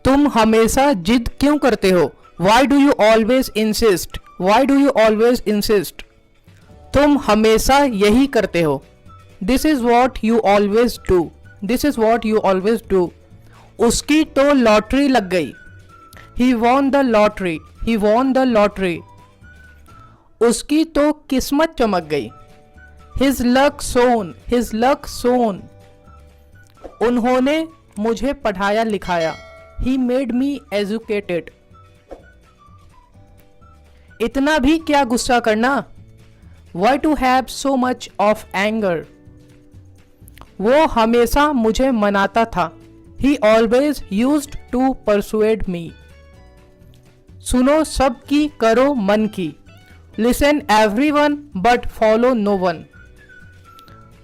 तुम हमेशा जिद क्यों करते हो? Why do you always insist? Why do you always insist? तुम हमेशा यही करते हो। This is what you always do. This is what you always do. उसकी तो लॉटरी लग गई। He won the lottery. He won the lottery. उसकी तो किस्मत चमक गई। His luck shone. His luck shone. उन्होंने मुझे पढ़ाया लिखाया। He made me educated. इतना भी क्या गुस्सा करना? Why to have so much of anger? वो हमेशा मुझे मनाता था। He always used to persuade me. सुनो सबकी करो मन की। Listen everyone but follow no one.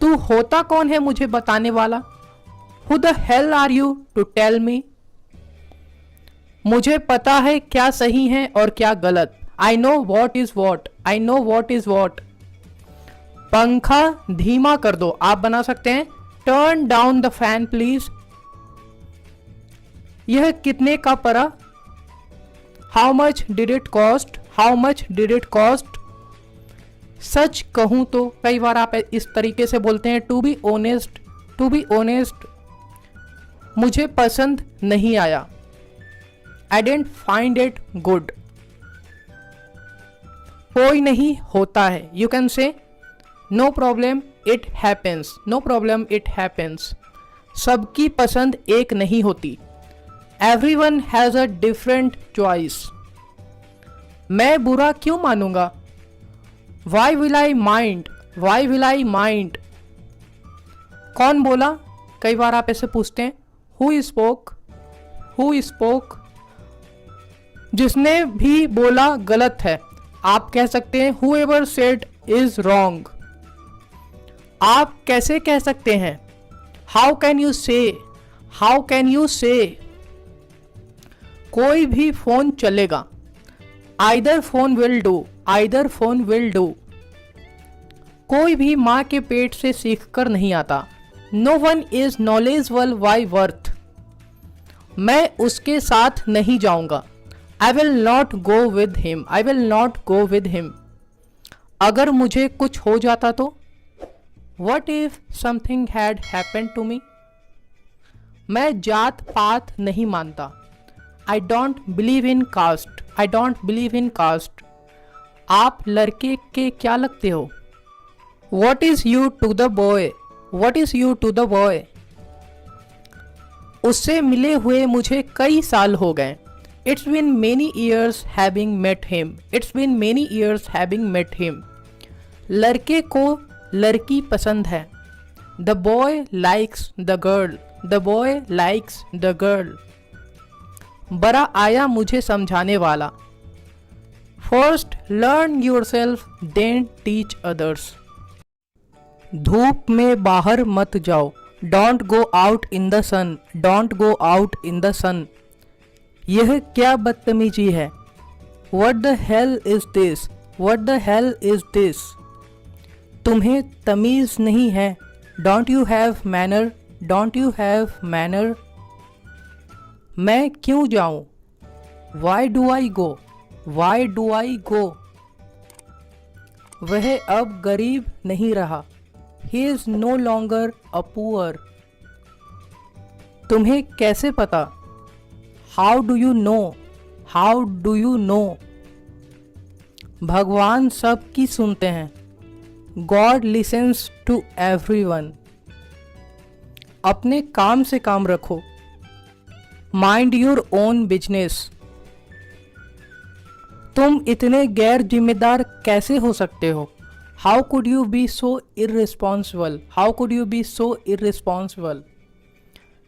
तू होता कौन है मुझे बताने वाला? Who the hell are you to tell me? मुझे पता है क्या सही है और क्या गलत। I know what is what. I know what is what. पंखा धीमा कर दो। आप बना सकते हैं turn down the fan please. यह कितने का पड़ा? How much did it cost? How much did it cost? सच कहूं तो कई बार आप इस तरीके से बोलते हैं to be honest. To be honest. मुझे पसंद नहीं आया। I didn't find it good. कोई नहीं होता है। You can say no problem it happens. No problem it happens. सबकी पसंद एक नहीं होती। Everyone has a different choice. मैं बुरा क्यों मानूंगा? Why will I mind? Why will I mind? कौन बोला? कई बार आप ऐसे पूछते हैं हु स्पोक? Who spoke? जिसने भी बोला गलत है। आप कह सकते हैं whoever said is wrong। आप कैसे कह सकते हैं? How can you say? How can you say? कोई भी फोन चलेगा। Either phone will do। Either phone will do। कोई भी माँ के पेट से सीख कर नहीं आता। No one is knowledgeable by birth। मैं उसके साथ नहीं जाऊंगा। I will not go with him। I will not go with him। अगर मुझे कुछ हो जाता तो? What if something had happened to me? मैं जात पात नहीं मानता। I don't believe in caste। I don't believe in caste। आप लड़के के क्या लगते हो? What is you to the boy? What is you to the boy? उससे मिले हुए मुझे कई साल हो गए। It's been many years having met him। It's been many years having met him। लड़के को लड़की पसंद है। The boy likes the girl। The boy likes the girl। बड़ा आया मुझे समझाने वाला। First learn yourself then teach others। धूप में बाहर मत जाओ। Don't go out in the sun। Don't go out in the sun। यह क्या बदतमीजी है? What the hell is this? What the hell is this? तुम्हें तमीज नहीं है। Don't you have manner? Don't you have manner? मैं क्यों जाऊं? Why do I go? Why do I go? वह अब गरीब नहीं रहा। He is no longer a poor। तुम्हें कैसे पता? How do you know? How do you know? भगवान सबकी सुनते हैं। God listens to everyone। अपने काम से काम रखो। Mind your own business। तुम इतने गैर जिम्मेदार कैसे हो सकते हो? How could you be so irresponsible? How could you be so irresponsible?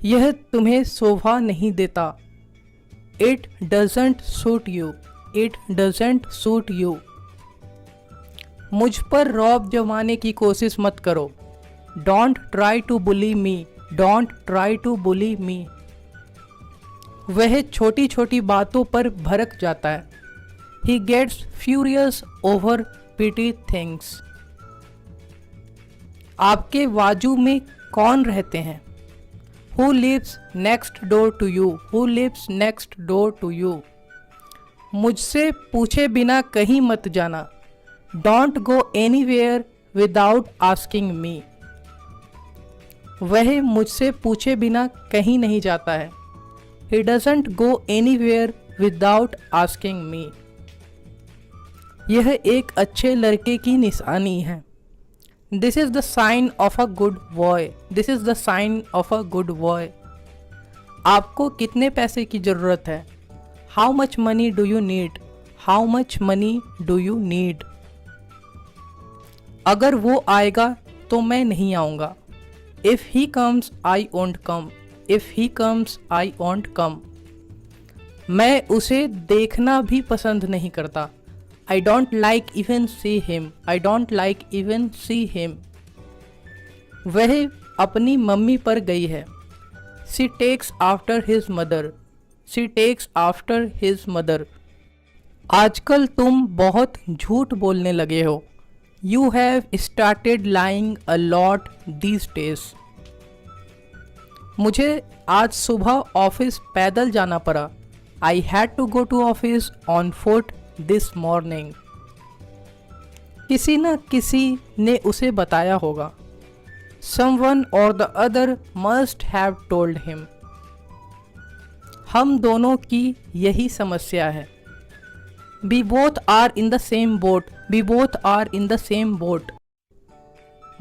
यह तुम्हें शोभा नहीं देता। It doesn't suit you। It doesn't suit you। मुझ पर रौब जमाने की कोशिश मत करो। Don't try to bully me। Don't try to bully me। वह छोटी छोटी बातों पर भड़क जाता है। He gets furious over petty things। आपके बाजू में कौन रहते हैं? Who lives next door to you? Who lives next door to you? मुझसे पूछे बिना कहीं मत जाना. Don't go anywhere without asking me. वह मुझसे पूछे बिना कहीं नहीं जाता है. He doesn't go anywhere without asking me. यह एक अच्छे लड़के की निशानी है. This is the sign of a good boy. This is the sign of a good boy. आपको कितने पैसे की ज़रूरत है? How much money do you need? How much money do you need? अगर वो आएगा तो मैं नहीं आऊँगा. If he comes, I won't come. If he comes, I won't come. मैं उसे देखना भी पसंद नहीं करता. I don't like even see him. I don't like even see him. वह अपनी मम्मी पर गई है. She takes after his mother. She takes after his mother. आजकल तुम बहुत झूठ बोलने लगे हो. You have started lying a lot these days. मुझे आज सुबह ऑफिस पैदल जाना पड़ा. I had to go to office on foot this morning. किसी न किसी ने उसे बताया होगा. Someone or the other must have told him. हम दोनों की यही समस्या है. We both are in the same boat. We both are in the same boat.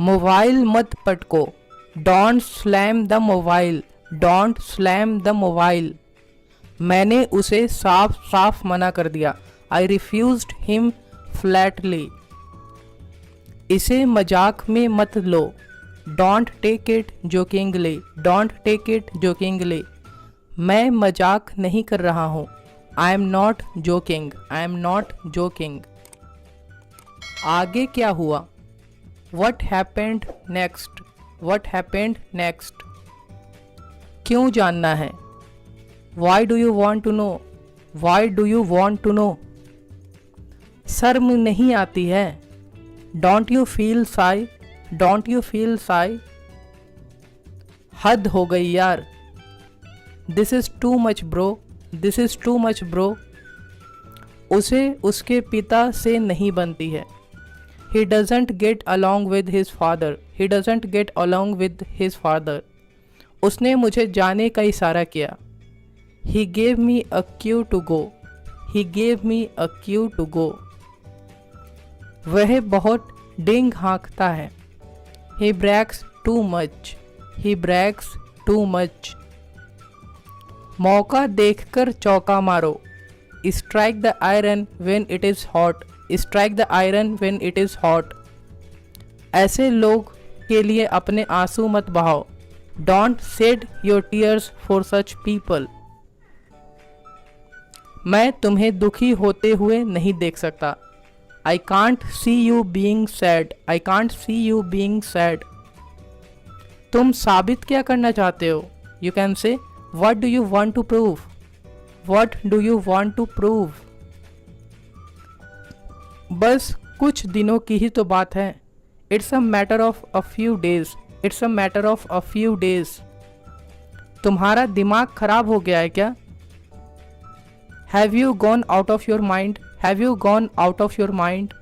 Mobile मत पटको. Don't slam the mobile. Don't slam the mobile. मैंने उसे साफ साफ मना कर दिया. I refused him flatly. इसे मजाक में मत लो. Don't take it jokingly. Don't take it jokingly. मैं मजाक नहीं कर रहा हूँ. I am not joking. I am not joking. आगे क्या हुआ? What happened next? What happened next? क्यों जानना है? Why do you want to know? Why do you want to know? शर्म नहीं आती है. Don't you feel shy? Don't you feel shy? हद हो गई यार. This is too much bro. This is too much bro. उसे उसके पिता से नहीं बनती है. He doesn't get along with his father. He doesn't get along with his father. उसने मुझे जाने का इशारा किया. He gave me a cue to go. He gave me a cue to go. वह बहुत डिंग हाँकता है. He brags too much. He brags too much. मौका देखकर चौका मारो. Strike the iron when it is hot. Strike the iron when it is hot. ऐसे लोग के लिए अपने आंसू मत बहाओ. Don't shed your tears for such people. मैं तुम्हें दुखी होते हुए नहीं देख सकता. I can't see you being sad. I can't see you being sad. तुम साबित क्या करना चाहते हो? You can say, what do you want to prove? What do you want to prove? बस कुछ दिनों की ही तो बात है. It's a matter of a few days. It's a matter of a few days. तुम्हारा दिमाग खराब हो गया है क्या? Have you gone out of your mind? Have you gone out of your mind?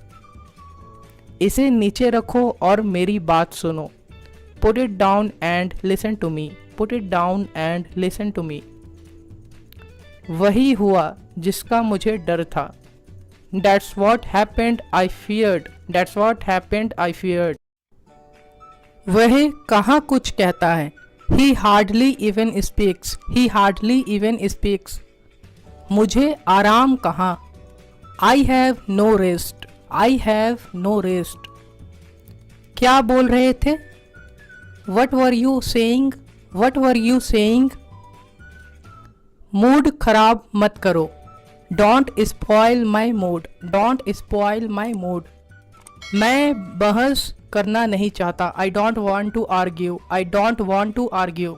इसे नीचे रखो और मेरी बात सुनो. Put it down and listen to me. Put it down and listen to me. वही हुआ जिसका मुझे डर था. That's what happened I feared. That's what happened I feared. वह कहाँ कुछ कहता है. He hardly even speaks. He hardly even speaks. मुझे आराम कहाँ. I have no rest. I have no rest. क्या बोल रहे थे? What were you saying? What were you saying? Mood खराब मत करो. Don't spoil my mood. Don't spoil my mood. मैं बहस करना नहीं चाहता. I don't want to argue. I don't want to argue.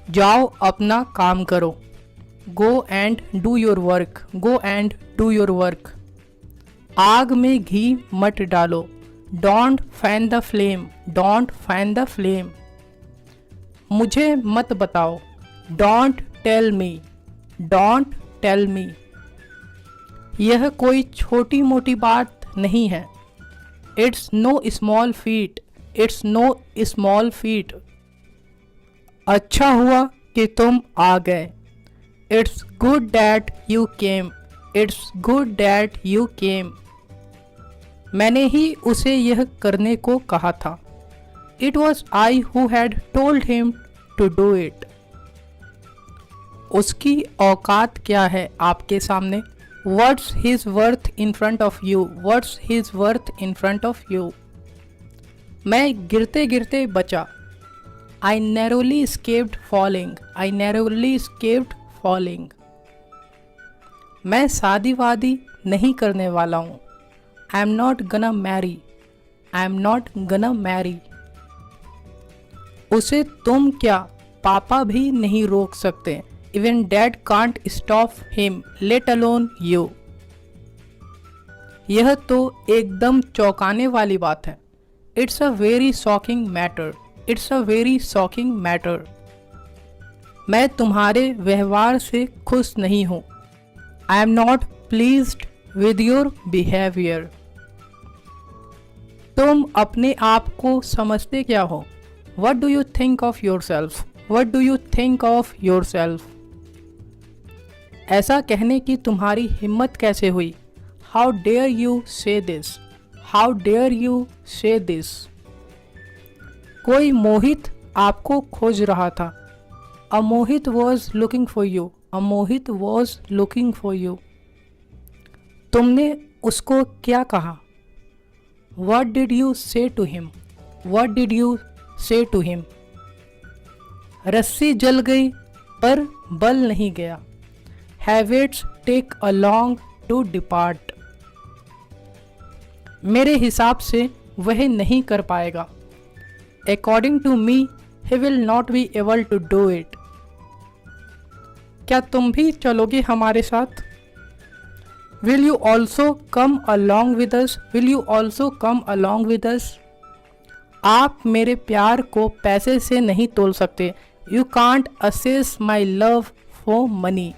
जाओ अपना काम करो. Go and do your work. Go and do your work. आग में घी मत डालो. Don't fan the flame. Don't fan the flame. मुझे मत बताओ, don't tell me, don't tell me. यह कोई छोटी मोटी बात नहीं है, it's no small feat, it's no small feat. अच्छा हुआ कि तुम आ गए, it's good that you came, it's good that you came. मैंने ही उसे यह करने को कहा था, it was I who had told him to do it. उसकी औकात क्या है आपके सामने, what's his worth in front of you, what's his worth in front of you. मैं गिरते गिरते बचा, I narrowly escaped falling, I narrowly escaped falling। मैं शादी वादी नहीं करने वाला हूँ, I am not gonna marry, I am not gonna marry. उसे तुम क्या, पापा भी नहीं रोक सकते, even dad can't stop him, let alone you. यह तो एकदम चौंकाने वाली बात है, it's a very shocking matter, it's a very shocking matter. मैं तुम्हारे व्यवहार से खुश नहीं हूँ, I am not pleased with your behaviour. तुम अपने आप को समझते क्या हो, what do you think of yourself, what do you think of yourself. ऐसा कहने की तुम्हारी हिम्मत कैसे हुई, how dare you say this, how dare you say this. कोई मोहित आपको खोज रहा था, a Mohit was looking for you, a Mohit was looking for you. तुमने उसको क्या कहा, what did you say to him, what did you say to him. रस्सी जल गई पर बल नहीं गया, habits take a long to depart. मेरे हिसाब से वह नहीं कर पाएगा, according to me he will not be able to do it. क्या तुम भी चलोगे हमारे साथ, will you also come along with us, will you also come along with us. आप मेरे प्यार को पैसे से नहीं तोल सकते, you can't assess my love for money.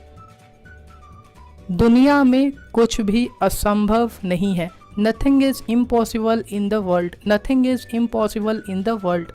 दुनिया में कुछ भी असंभव नहीं है, nothing is impossible in the world, nothing is impossible in the world.